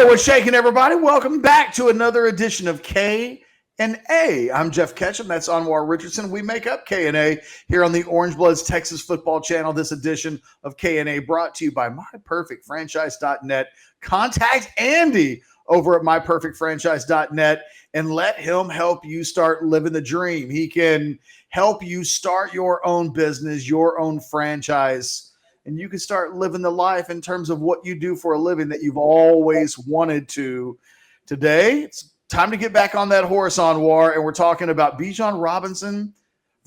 What's shaking, everybody? Welcome back to another edition of K and A. I'm Jeff Ketchum. That's Anwar Richardson. We make up K and A here on the Orangebloods Texas Football Channel. This edition of K and A brought to you by MyPerfectFranchise.net. Contact Andy over at MyPerfectFranchise.net and let him help you start living the dream. He can help you start your own business, your own franchise, and you can start living the life in terms of what you do for a living that you've always wanted to. Today, it's time to get back on that horse, Anwar, and we're talking about Bijan Robinson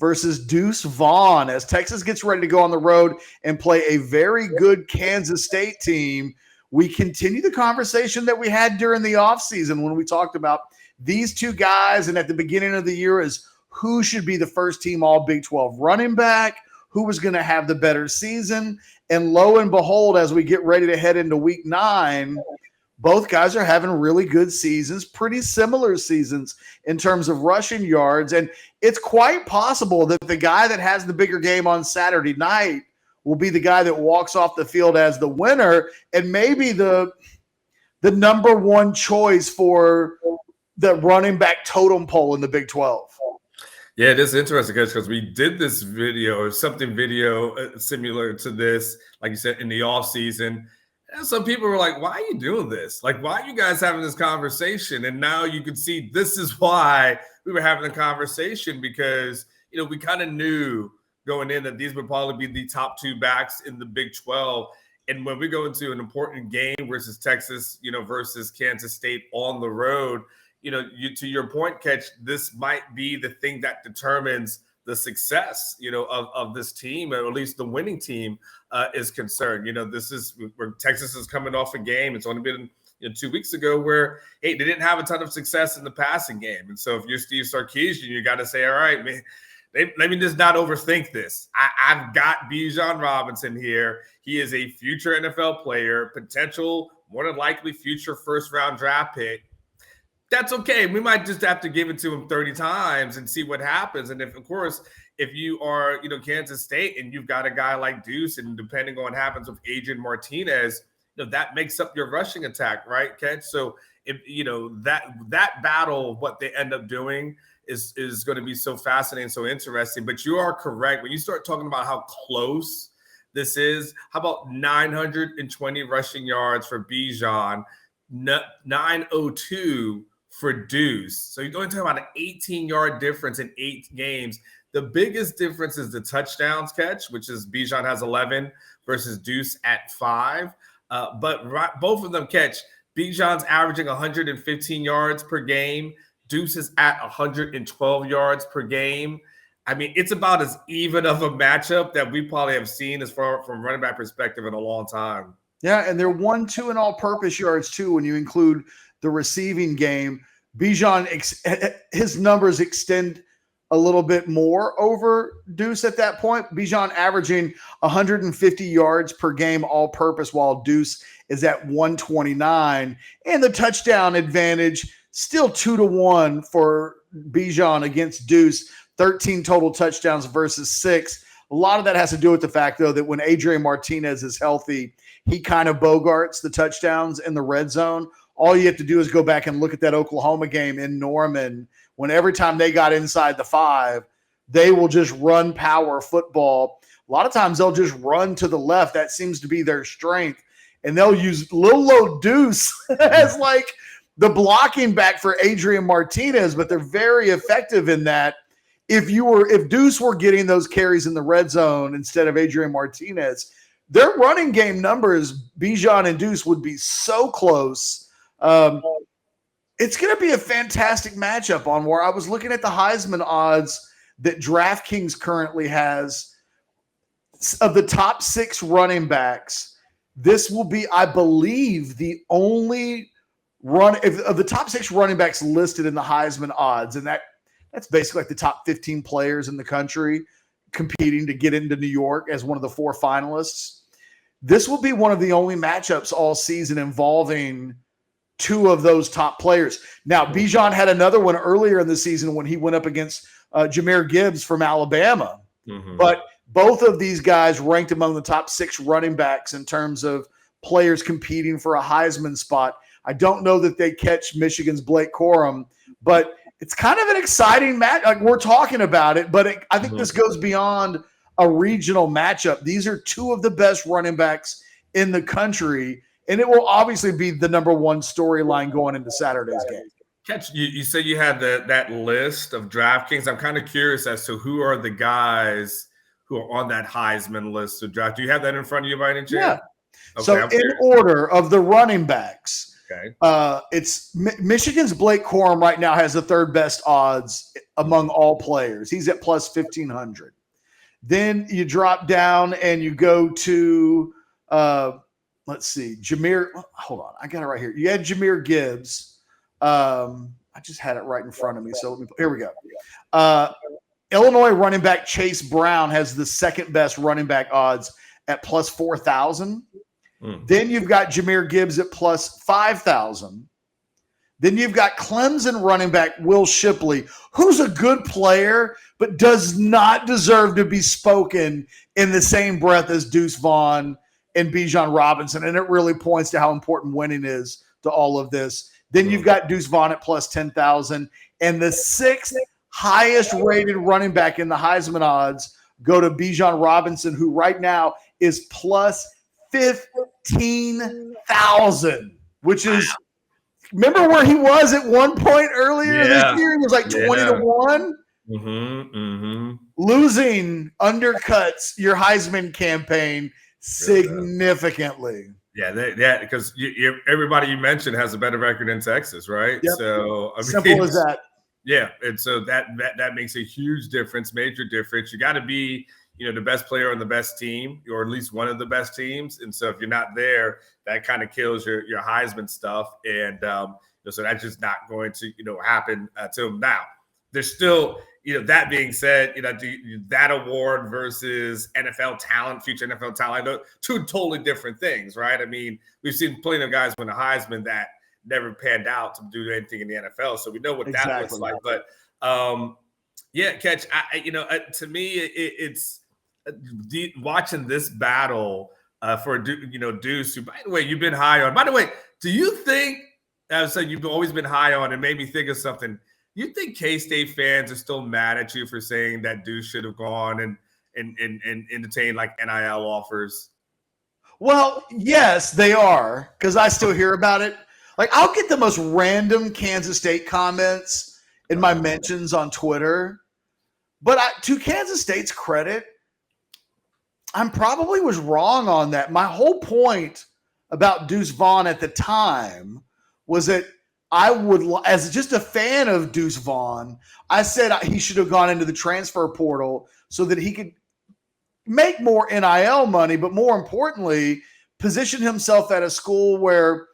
versus Deuce Vaughn as Texas gets ready to go on the road and play a very good Kansas State team. We continue the conversation that we had during the offseason when we talked about these two guys, and at the beginning of the year is who should be the first team all Big 12 running back, who was going to have the better season. And lo and behold, as we get ready to head into week 9, both guys are having really good seasons, pretty similar seasons in terms of rushing yards. And it's quite possible that the guy that has the bigger game on Saturday night will be the guy that walks off the field as the winner and maybe the number one choice for the running back totem pole in the Big 12. Yeah, it is interesting because we did this video or something similar to this, like you said, in the off season. And some people were like, why are you doing this? Like, why are you guys having this conversation? And now you can see this is why we were having the conversation because, we kind of knew going in that these would probably be the top two backs in the Big 12. And when we go into an important game versus Texas, versus Kansas State on the road, to your point, Ketch, this might be the thing that determines the success, of this team, or at least the winning team is concerned. This is where Texas is coming off a game. It's only been 2 weeks ago where, hey, they didn't have a ton of success in the passing game. And so if you're Steve Sarkisian, you got to say, all right, man, let me just not overthink this. I've got Bijan Robinson here. He is a future NFL player, potential, more than likely future first-round draft pick. That's okay. We might just have to give it to him 30 times and see what happens. And if you are, Kansas State and you've got a guy like Deuce, and depending on what happens with Adrian Martinez, that makes up your rushing attack, right, Ketch? So if that battle, what they end up doing is going to be so fascinating, so interesting. But you are correct. When you start talking about how close this is, how about 920 rushing yards for Bijan, 902 for Deuce. So you're going to talk about an 18-yard difference in 8 games. The biggest difference is the touchdowns, Ketch, which is Bijan has 11 versus Deuce at 5. But both of them, Ketch, Bijan's averaging 115 yards per game. Deuce is at 112 yards per game. I mean, it's about as even of a matchup that we probably have seen as far from running back perspective in a long time. Yeah, and they're 1-2 in all-purpose yards, too, when you include the receiving game. Bijan, his numbers extend a little bit more over Deuce at that point. Bijan averaging 150 yards per game all-purpose, while Deuce is at 129. And the touchdown advantage, still 2-1 for Bijan against Deuce, 13 total touchdowns versus 6. A lot of that has to do with the fact, though, that when Adrian Martinez is healthy, he kind of bogarts the touchdowns in the red zone. All you have to do is go back and look at that Oklahoma game in Norman when every time they got inside the 5, they will just run power football. A lot of times they'll just run to the left. That seems to be their strength. And they'll use little old Deuce as like the blocking back for Adrian Martinez, but they're very effective in that. If Deuce were getting those carries in the red zone instead of Adrian Martinez, their running game numbers, Bijan and Deuce, would be so close. It's going to be a fantastic matchup, Anwar. I was looking at the Heisman odds that DraftKings currently has of the top 6 running backs. This will be, I believe, the only of the top 6 running backs listed in the Heisman odds, and that's basically like the top 15 players in the country competing to get into New York as one of the 4 finalists. This will be one of the only matchups all season involving 2 of those top players. Now, Bijan had another one earlier in the season when he went up against Jahmyr Gibbs from Alabama. Mm-hmm. But both of these guys ranked among the top 6 running backs in terms of players competing for a Heisman spot. I don't know that they catch Michigan's Blake Corum, but it's kind of an exciting match. Like, we're talking about it, but I think this goes beyond a regional matchup. These are two of the best running backs in the country, and it will obviously be the number one storyline going into Saturday's game. Catch, you said you had that list of DraftKings. I'm kind of curious as to who are the guys who are on that Heisman list of draft. Do you have that in front of you by any chance? Yeah. Okay, so in order of the running backs, okay, it's Michigan's Blake Corum right now has the third best odds among all players. He's at plus 1,500. Then you drop down and you go to, let's see, Jahmyr. Hold on, I got it right here. You had Jahmyr Gibbs. I just had it right in front of me. So here we go. Illinois running back Chase Brown has the second best running back odds at plus 4,000. Then you've got Jahmyr Gibbs at plus 5,000. Then you've got Clemson running back Will Shipley, who's a good player, but does not deserve to be spoken in the same breath as Deuce Vaughn and Bijan Robinson. And it really points to how important winning is to all of this. Then you've got Deuce Vaughn at plus 10,000. And the sixth highest rated running back in the Heisman odds go to Bijan Robinson, who right now is plus 15,000, which is, remember where he was at one point earlier this year? He was like 20-1. Losing undercuts your Heisman campaign significantly. Yeah, because everybody you mentioned has a better record in Texas, right? Yep. So simple as that. Yeah, and so that makes a huge difference, major difference. You got to be, the best player on the best team, or at least one of the best teams. And so if you're not there, that kind of kills your Heisman stuff. And so that's just not going to happen to him. Now, there's still, that being said, that award versus NFL talent, future NFL talent, I know, two totally different things, right? I mean, we've seen plenty of guys win a Heisman that never panned out to do anything in the NFL, so we know what that looks like. But Catch, to me, it's watching this battle for Deuce, who, by the way, you've been high on. By the way, do you think, I was saying, you've always been high on, and made me think of something. You think K-State fans are still mad at you for saying that Deuce should have gone and entertained like NIL offers? Well, yes, they are, because I still hear about it. Like, I'll get the most random Kansas State comments in my mentions on Twitter. But to Kansas State's credit, I probably was wrong on that. My whole point about Deuce Vaughn at the time was that I would, as just a fan of Deuce Vaughn, I said he should have gone into the transfer portal so that he could make more NIL money, but more importantly, position himself at a school where,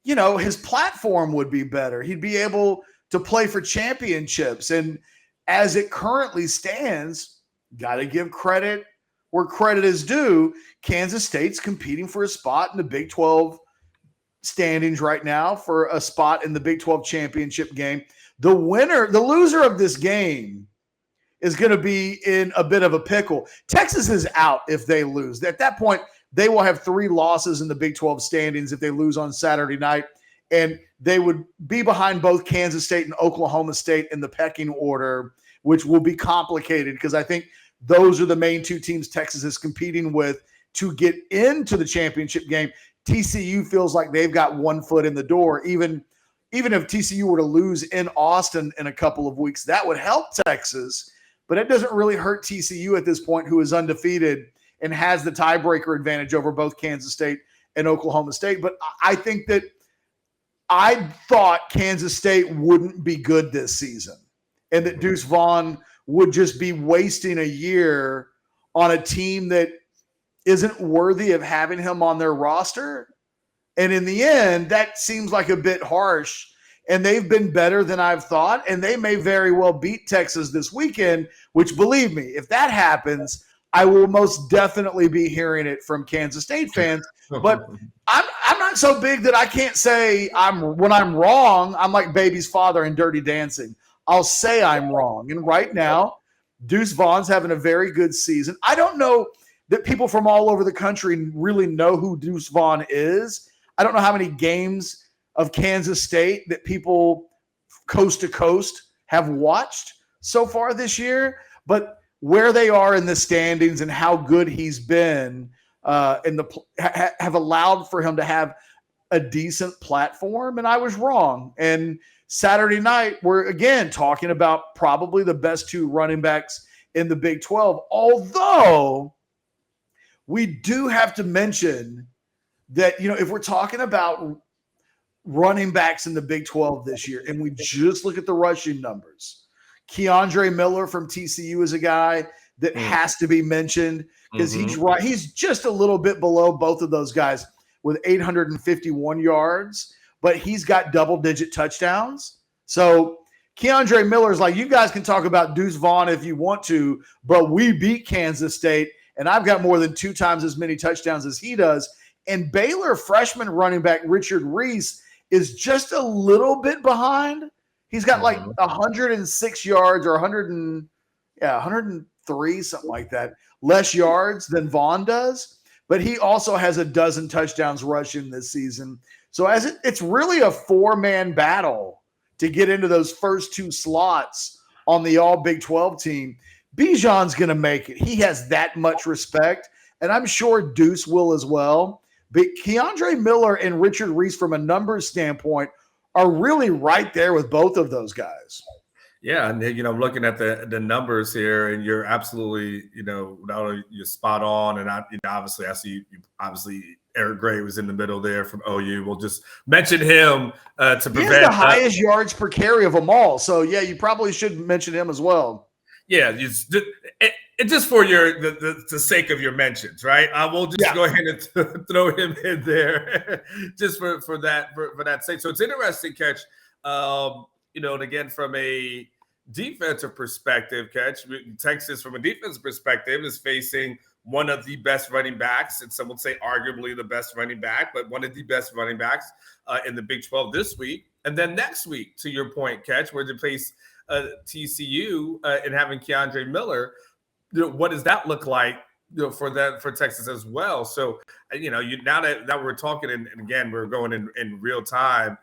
his platform would be better. He'd be able to play for championships. And as it currently stands, got to give credit where credit is due. Kansas State's competing for a spot in the Big 12 standings right now, for a spot in the Big 12 championship game. The loser of this game is going to be in a bit of a pickle. Texas is out if they lose. At that point, they will have 3 losses in the Big 12 standings if they lose on Saturday night, and they would be behind both Kansas State and Oklahoma State in the pecking order, which will be complicated because I think those are the main 2 teams Texas is competing with to get into the championship game. TCU feels like they've got one foot in the door. Even if TCU were to lose in Austin in a couple of weeks, that would help Texas, but it doesn't really hurt TCU at this point, who is undefeated and has the tiebreaker advantage over both Kansas State and Oklahoma State. But I think that I thought Kansas State wouldn't be good this season, and that Deuce Vaughn would just be wasting a year on a team that isn't worthy of having him on their roster. And in the end, that seems like a bit harsh. And they've been better than I've thought, and they may very well beat Texas this weekend, which, believe me, if that happens, I will most definitely be hearing it from Kansas State fans. But I'm not so big that I can't say when I'm wrong. I'm like Baby's father in Dirty Dancing. I'll say I'm wrong. And right now, Deuce Vaughn's having a very good season. I don't know that people from all over the country really know who Deuce Vaughn is. I don't know how many games of Kansas State that people coast to coast have watched so far this year, but where they are in the standings and how good he's been have allowed for him to have a decent platform. And I was wrong. And Saturday night, we're again talking about probably the best two running backs in the Big 12, although we do have to mention that, if we're talking about running backs in the Big 12 this year, and we just look at the rushing numbers, Keandre Miller from TCU is a guy that has to be mentioned because he's just a little bit below both of those guys with 851 yards, but he's got double-digit touchdowns. So Keandre Miller is like, you guys can talk about Deuce Vaughn if you want to, but we beat Kansas State, and I've got more than 2 times as many touchdowns as he does. And Baylor freshman running back Richard Reese is just a little bit behind. He's got like 106 yards or 103, something like that, less yards than Vaughn does. But he also has a dozen touchdowns rushing this season. So it's really a 4-man battle to get into those first 2 slots on the all Big 12 team. Bijan's going to make it. He has that much respect, and I'm sure Deuce will as well. But Keandre Miller and Richard Reese, from a numbers standpoint, are really right there with both of those guys. Yeah, and I'm looking at the numbers here, and you're absolutely, not only you're spot on, and obviously I see you obviously Eric Gray was in the middle there from OU. We'll just mention him to prevent. He has the highest yards per carry of them all, so yeah, you probably should mention him as well. Yeah, just for the sake of your mentions, right? I will just go ahead and throw him in there, just for that sake. So it's interesting, Catch. And again, from a defensive perspective, Texas, from a defensive perspective, is facing one of the best running backs, and some would say arguably the best running back, but one of the best running backs in the Big 12 this week. And then next week, to your point, Catch, where they face TCU and having Keandre Miller, what does that look like for Texas as well? So, now that we're talking, and again, we're going in real time,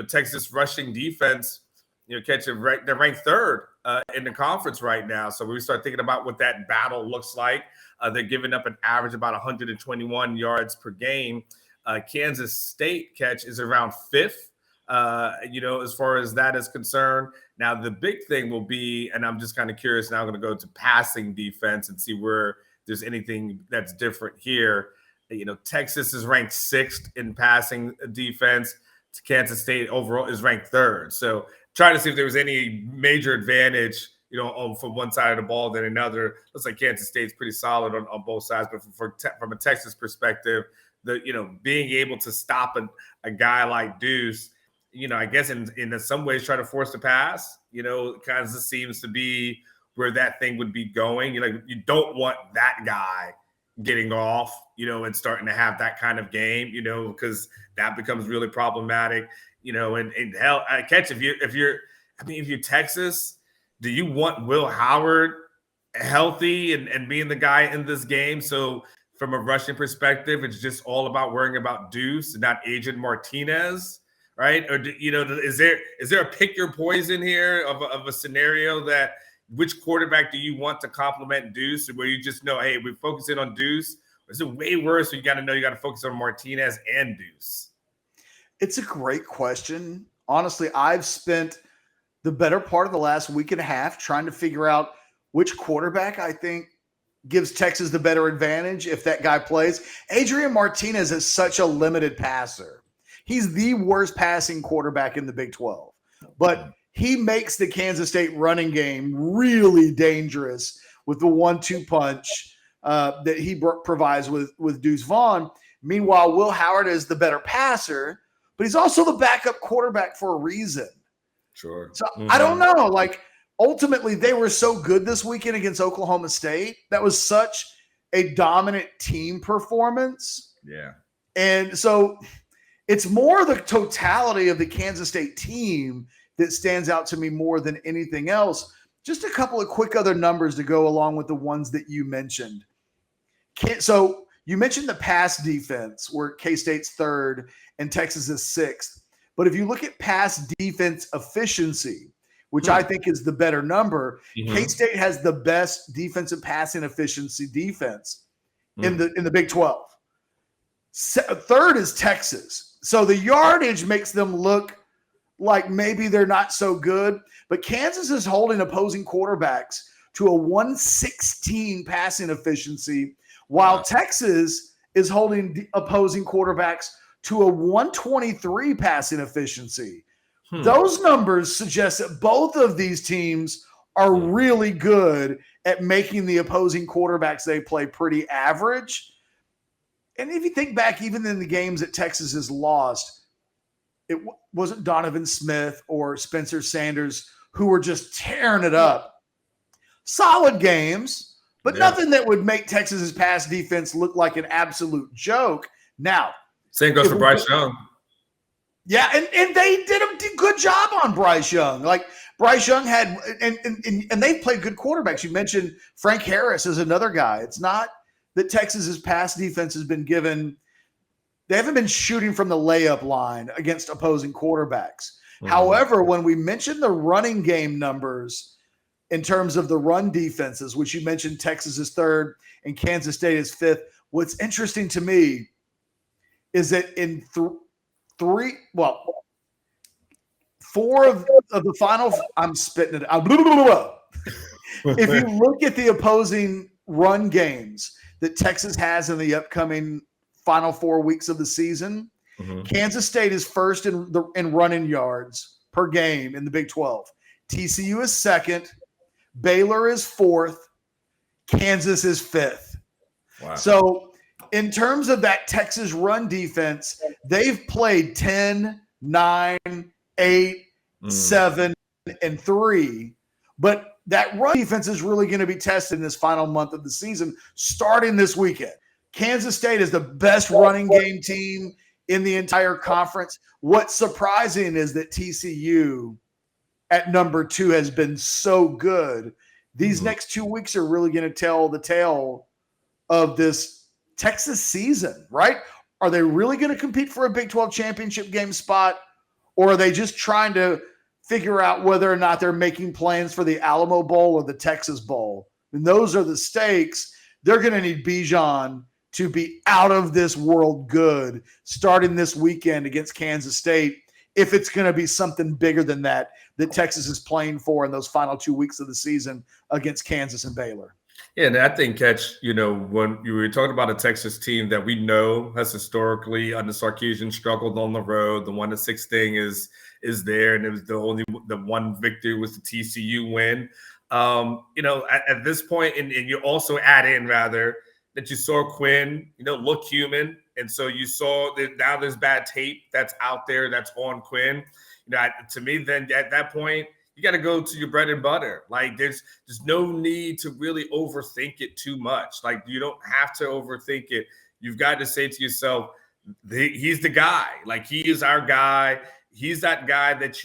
Texas rushing defense, they're ranked 3rd in the conference right now. So we start thinking about what that battle looks like. They're giving up an average about 121 yards per game. Kansas State, Catch, is around 5th, as far as that is concerned. Now, the big thing will be, and I'm just kind of curious now, I'm going to go to passing defense and see where there's anything that's different here. Texas is ranked 6th in passing defense. Kansas State overall is ranked 3rd. So trying to see if there was any major advantage, from one side of the ball than another. Looks like Kansas State's pretty solid on both sides. But from a Texas perspective, being able to stop a guy like Deuce, I guess in some ways try to force the pass, kind of seems to be where that thing would be going. You don't want that guy getting off, and starting to have that kind of game, because that becomes really problematic, and hell, Catch, if you're Texas, do you want Will Howard healthy and being the guy in this game? So from a rushing perspective, it's just all about worrying about Deuce and not Agent Martinez, right? Or is there a pick your poison here of a scenario that which quarterback do you want to complement Deuce, where you just know, hey, we're focusing on Deuce? Or is it way worse? You got to focus on Martinez and Deuce? It's a great question. Honestly, I've spent the better part of the last week and a half trying to figure out which quarterback I think gives Texas the better advantage if that guy plays. Adrian Martinez is such a limited passer. He's the worst passing quarterback in the Big 12. But he makes the Kansas State running game really dangerous with the 1-2 punch that he provides with Deuce Vaughn. Meanwhile, Will Howard is the better passer, but he's also the backup quarterback for a reason. Sure. So I don't know. Like, ultimately, they were so good this weekend against Oklahoma State. That was such a dominant team performance. Yeah. And so it's more the totality of the Kansas State team that stands out to me more than anything else. Just a couple of quick other numbers to go along with the ones that you mentioned. So you mentioned the pass defense, where K-State's 3rd and Texas is 6th. But if you look at pass defense efficiency, which I think is the better number, K-State has the best defensive passing efficiency defense in the Big 12. Third is Texas. So the yardage makes them look like maybe they're not so good, but Kansas is holding opposing quarterbacks to a 116 passing efficiency, while Texas is holding opposing quarterbacks to a 123 passing efficiency. Those numbers suggest that both of these teams are really good at making the opposing quarterbacks they play pretty average. And if you think back, even in the games that Texas has lost, it wasn't Donovan Smith or Spencer Sanders who were just tearing it up. Solid games, but nothing that would make Texas's pass defense look like an absolute joke. Now, same goes for Bryce Young. Yeah, and they did a good job on Bryce Young. Like Bryce Young had, and they've played good quarterbacks. You mentioned Frank Harris is another guy. It's not that Texas's pass defense has been given. They haven't been shooting from the layup line against opposing quarterbacks. However, when we mention the running game numbers in terms of the run defenses, which you mentioned Texas is third and Kansas State is fifth, what's interesting to me is that in four of the final, I'm spitting it out. If you look at the opposing run games that Texas has in the upcoming final 4 weeks of the season, Kansas State is first in running yards per game in the Big 12. TCU is second. Baylor is fourth. Kansas is fifth. Wow. So in terms of that Texas run defense, they've played 10, 9, 8, 7, and 3. But that run defense is really going to be tested in this final month of the season, starting this weekend. Kansas State is the best running game team in the entire conference. What's surprising is that TCU at number 2 has been so good. These next 2 weeks are really going to tell the tale of this Texas season, right? Are they really going to compete for a Big 12 championship game spot, or are they just trying to figure out whether or not they're making plans for the Alamo Bowl or the Texas Bowl? And those are the stakes. They're going to need Bijan to be out of this world good starting this weekend against Kansas State, if it's going to be something bigger than that Texas is playing for in those final 2 weeks of the season against Kansas and Baylor. Yeah, and I think, Catch, when you were talking about a Texas team that we know has historically under Sarkisian struggled on the road, the 1-6 thing is there, and it was the one victory was the TCU win. At this point, and you also add in rather that you saw Quinn, look human, and so you saw that now there's bad tape that's out there that's on Quinn. To me, then at that point, you got to go to your bread and butter. Like there's no need to really overthink it too much. Like you don't have to overthink it. You've got to say to yourself, he's the guy. Like he is our guy. He's that guy that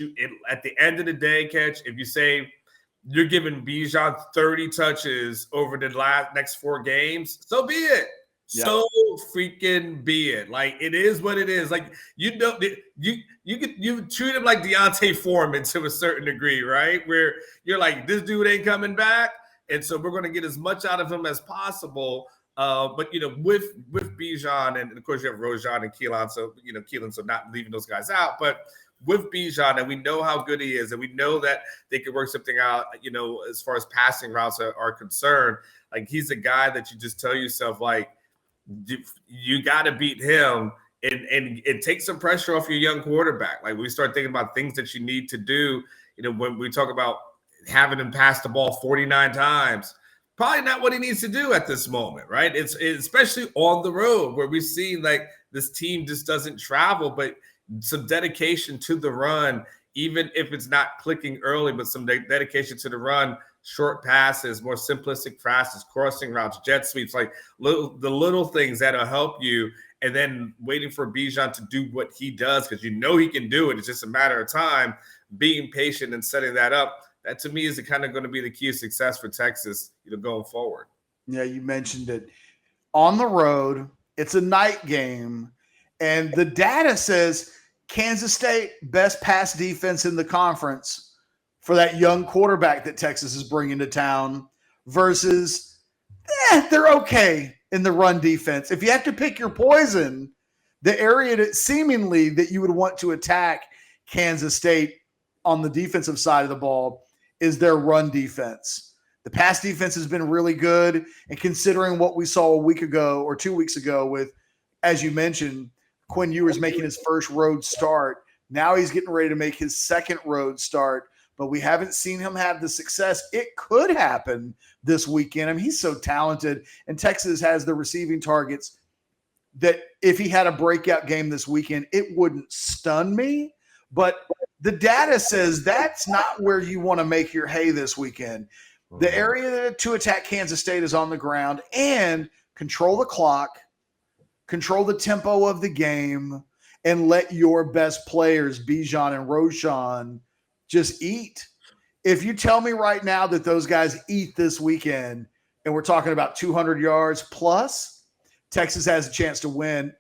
at the end of the day, Catch, if you say you're giving Bijan 30 touches over the next 4 games, so be it. Yeah. So freaking be it. Like it is what it is. Like you treat him like Deontay Foreman to a certain degree, right? Where you're like, this dude ain't coming back, and so we're going to get as much out of him as possible. But with Bijan, and of course you have Rojan and Keelan, so Keelan, so not leaving those guys out, but with Bijan, and we know how good he is, and we know that they could work something out, as far as passing routes are concerned. Like he's a guy that you just tell yourself, like, you got to beat him and take some pressure off your young quarterback. Like we start thinking about things that you need to do, when we talk about having him pass the ball 49 times, probably not what he needs to do at this moment, right? It's especially on the road where we've seen like this team just doesn't travel, but some dedication to the run, even if it's not clicking early, but some dedication to the run, short passes, more simplistic passes, crossing routes, jet sweeps, like the little things that'll help you. And then waiting for Bijan to do what he does, because he can do it. It's just a matter of time, being patient and setting that up. That to me is kind of going to be the key of success for Texas, going forward. Yeah, you mentioned it. On the road, it's a night game, and the data says Kansas State, best pass defense in the conference for that young quarterback that Texas is bringing to town versus they're okay in the run defense. If you have to pick your poison, the area that seemingly that you would want to attack Kansas State on the defensive side of the ball is their run defense. The pass defense has been really good, and considering what we saw a week ago or 2 weeks ago with, as you mentioned, Quinn Ewers making his first road start. Now he's getting ready to make his second road start, but we haven't seen him have the success. It could happen this weekend. I mean, he's so talented, and Texas has the receiving targets that if he had a breakout game this weekend, it wouldn't stun me. But the data says that's not where you want to make your hay this weekend. The area to attack Kansas State is on the ground and control the clock, control the tempo of the game, and let your best players, Bijan and Roshan, just eat. If you tell me right now that those guys eat this weekend, and we're talking about 200 yards plus, Texas has a chance to win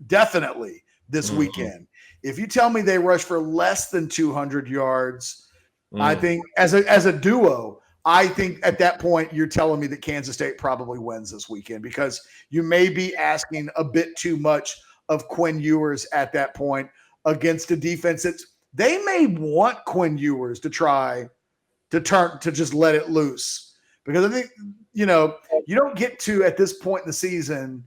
definitely this weekend. If you tell me they rush for less than 200 yards, I think as a duo, I think at that point you're telling me that Kansas State probably wins this weekend because you may be asking a bit too much of Quinn Ewers at that point against a defense that they may want Quinn Ewers to try to just let it loose. Because I think, you don't get to, at this point in the season,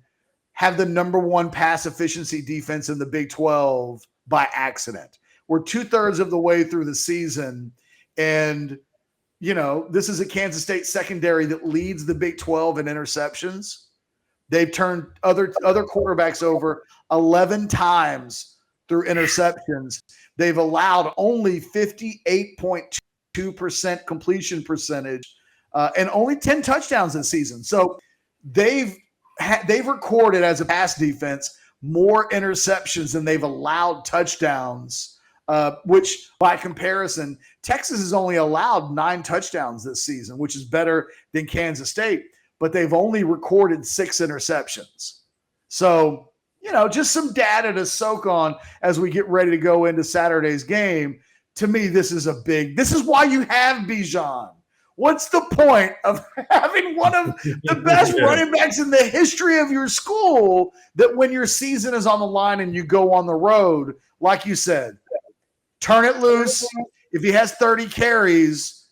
have the number one pass efficiency defense in the Big 12 by accident. We're 2/3 of the way through the season, and this is a Kansas State secondary that leads the Big 12 in interceptions. They've turned other quarterbacks over 11 times through interceptions. They've allowed only 58.2% completion percentage and only 10 touchdowns this season. So they've recorded as a pass defense more interceptions than they've allowed touchdowns, which by comparison, Texas has only allowed 9 touchdowns this season, which is better than Kansas State, but they've only recorded 6 interceptions. So, just some data to soak on as we get ready to go into Saturday's game. To me, this is why you have Bijan. What's the point of having one of the best running backs in the history of your school that when your season is on the line and you go on the road, like you said, turn it loose. If he has 30 carries,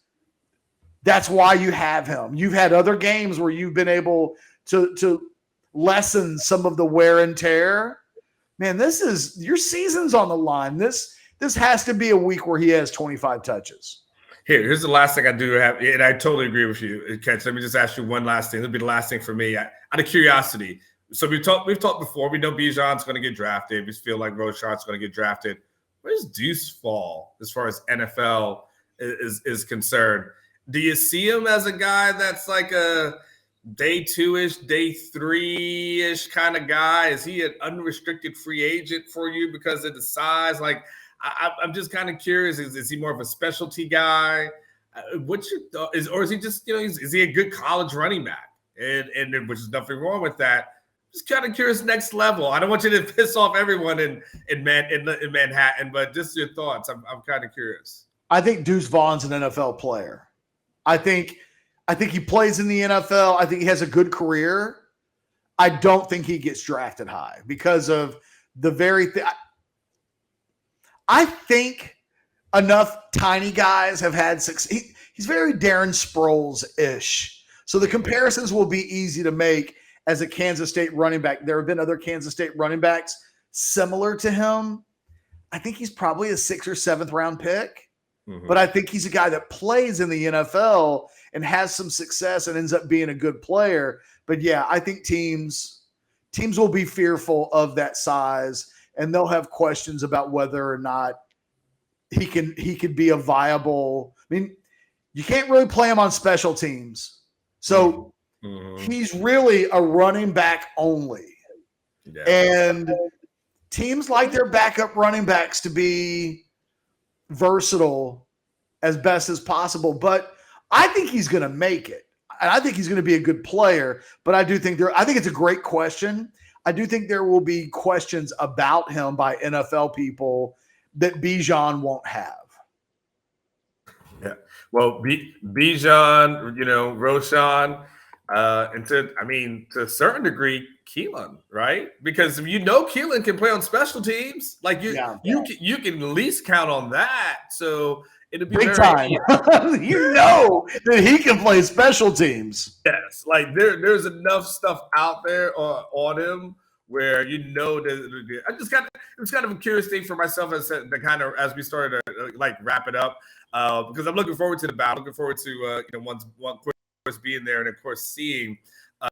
that's why you have him. You've had other games where you've been able to lessen some of the wear and tear. Man, your season's on the line. This has to be a week where he has 25 touches. Here's the last thing I do have, and I totally agree with you, Catch. Let me just ask you one last thing. It'll be the last thing for me. Out of curiosity, so we've talked before. We know Bijan's going to get drafted. We feel like Roshan's going to get drafted. Where does Deuce fall as far as NFL is concerned? Do you see him as a guy that's like a day 2-ish, day 3-ish kind of guy? Is he an unrestricted free agent for you because of the size? Like, I'm just kind of curious. Is he more of a specialty guy? What's your thought? Or is he just, is he a good college running back? And which is nothing wrong with that. Just kind of curious, next level. I don't want you to piss off everyone in Manhattan, but just your thoughts. I'm kind of curious. I think Deuce Vaughn's an NFL player. I think he plays in the NFL. I think he has a good career. I don't think he gets drafted high because of the very thing. I think enough tiny guys have had success. He's very Darren Sproles-ish. So the comparisons will be easy to make as a Kansas State running back. There have been other Kansas State running backs similar to him. I think he's probably a 6th or 7th round pick. But I think he's a guy that plays in the NFL and has some success and ends up being a good player. But yeah, I think teams will be fearful of that size, and they'll have questions about whether or not he could be a viable. I mean, you can't really play him on special teams. So he's really a running back only. Yeah. And teams like their backup running backs to be versatile as best as possible. But I think he's going to make it. And I think he's going to be a good player. But I do think I think it's a great question. I do think there will be questions about him by NFL people that Bijan won't have. Yeah. Well, Bijan, Roshan, and to a certain degree, Keelan, right? Because if Keelan can play on special teams, like you can at least count on that. So it'll be big time. That he can play special teams. Yes, like there's enough stuff out there on him where that it was kind of a curious thing for myself as we started to wrap it up. Because I'm looking forward to the battle. Looking forward to one course being there, and of course seeing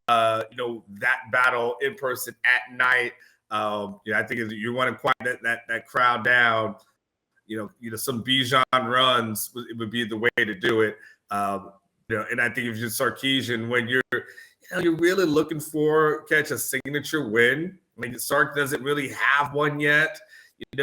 that battle in person at night. I think if you want to quiet that crowd down, some Bijan runs would be the way to do it. And I think if you're Sarkisian, when you're really looking for catch a signature win. Sark doesn't really have one yet. In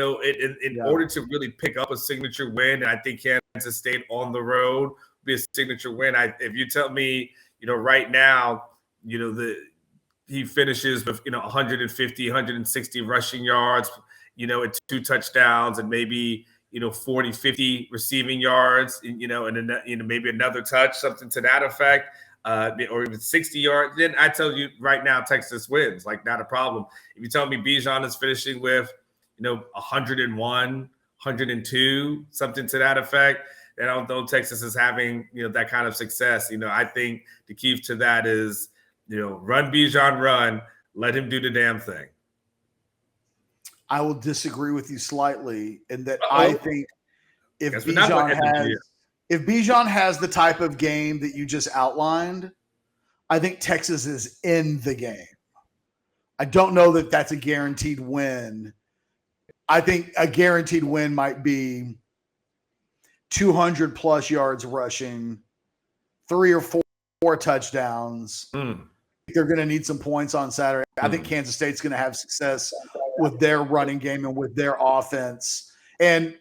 order to really pick up a signature win, and I think Kansas State on the road will be a signature win. If you tell me, right now, he finishes with 150, 160 rushing yards, and 2 touchdowns, and maybe 40, 50 receiving yards, and then maybe another touch, something to that effect, or even 60 yards. Then I tell you right now, Texas wins, not a problem. If you tell me Bijan is finishing with 101, 102, something to that effect, and I don't know Texas is having, that kind of success. I think the key to that is, run Bijan, run, let him do the damn thing. I will disagree with you slightly in that I think if Bijan has the type of game that you just outlined, I think Texas is in the game. I don't know that that's a guaranteed win. I think a guaranteed win might be 200 plus yards rushing, 3 or 4 touchdowns. They're going to need some points on Saturday. I think Kansas State's going to have success with their running game and with their offense. And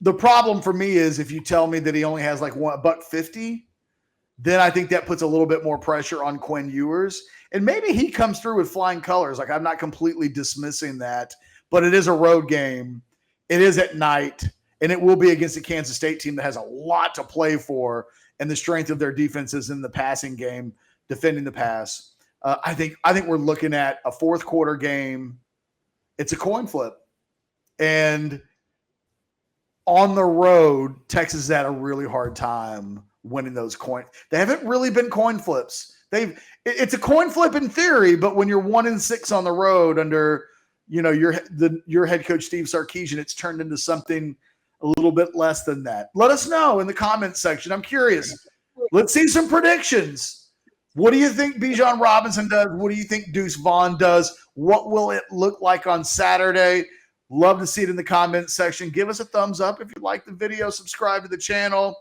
the problem for me is if you tell me that he only has $150, then I think that puts a little bit more pressure on Quinn Ewers. And maybe he comes through with flying colors. I'm not completely dismissing that. But it is a road game. It is at night, and it will be against a Kansas State team that has a lot to play for, and the strength of their defense is in the passing game, defending the pass. I think we're looking at a fourth quarter game. It's a coin flip, and on the road, Texas has had a really hard time winning those coins. They haven't really been coin flips. It's a coin flip in theory, but when you're 1-6 on the road under your head coach, Steve Sarkisian, it's turned into something a little bit less than that. Let us know in the comments section. I'm curious. Let's see some predictions. What do you think Bijan Robinson does? What do you think Deuce Vaughn does? What will it look like on Saturday? Love to see it in the comments section. Give us a thumbs up if you like the video. Subscribe to the channel.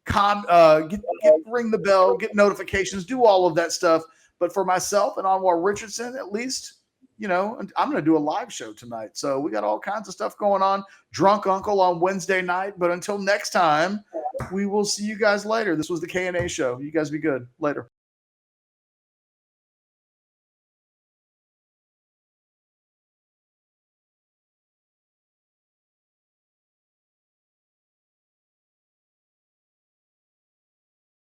Ring the bell. Get notifications. Do all of that stuff. But for myself and Anwar Richardson, at least, I'm going to do a live show tonight. So we got all kinds of stuff going on. Drunk Uncle on Wednesday night. But until next time, we will see you guys later. This was the K&A Show. You guys be good. Later.